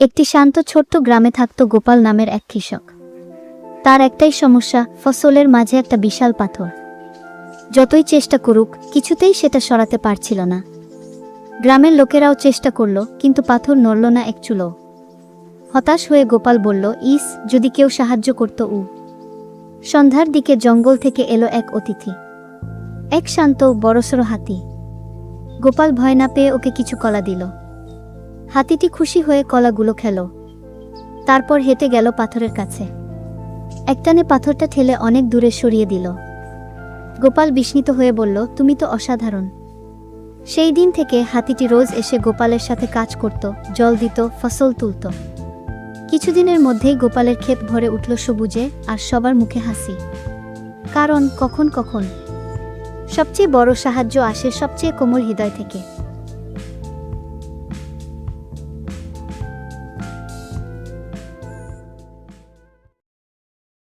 একটি শান্ত ছোট্ট গ্রামে থাকত গোপাল নামের এক কৃষক। তার একটাই সমস্যা, ফসলের মাঝে একটা বিশাল পাথর। যতই চেষ্টা করুক কিছুতেই সেটা সরাতে পারছিল না। গ্রামের লোকেরাও চেষ্টা করল, কিন্তু পাথর নড়ল না এক চুলো। হতাশ হয়ে গোপাল বলল, ইস, যদি কেউ সাহায্য করত। সন্ধ্যার দিকে জঙ্গল থেকে এলো এক অতিথি, এক শান্ত বড়সড় হাতি। গোপাল ভয় না পেয়ে ওকে কিছু কলা দিল। হাতিটি খুশি হয়ে কলাগুলো খেল, তারপর হেঁটে গেল পাথরের কাছে। একটানে পাথরটা ঠেলে অনেক দূরে সরিয়ে দিল। গোপাল বিস্মিত হয়ে বলল, তুমি তো অসাধারণ। সেই দিন থেকে হাতিটি রোজ এসে গোপালের সাথে কাজ করত, জল দিত, ফসল তুলত। কিছুদিনের মধ্যেই গোপালের ক্ষেত ভরে উঠল সবুজে, আর সবার মুখে হাসি। কারণ কখন কখন সবচেয়ে বড় সাহায্য আসে সবচেয়ে কোমল হৃদয় থেকে।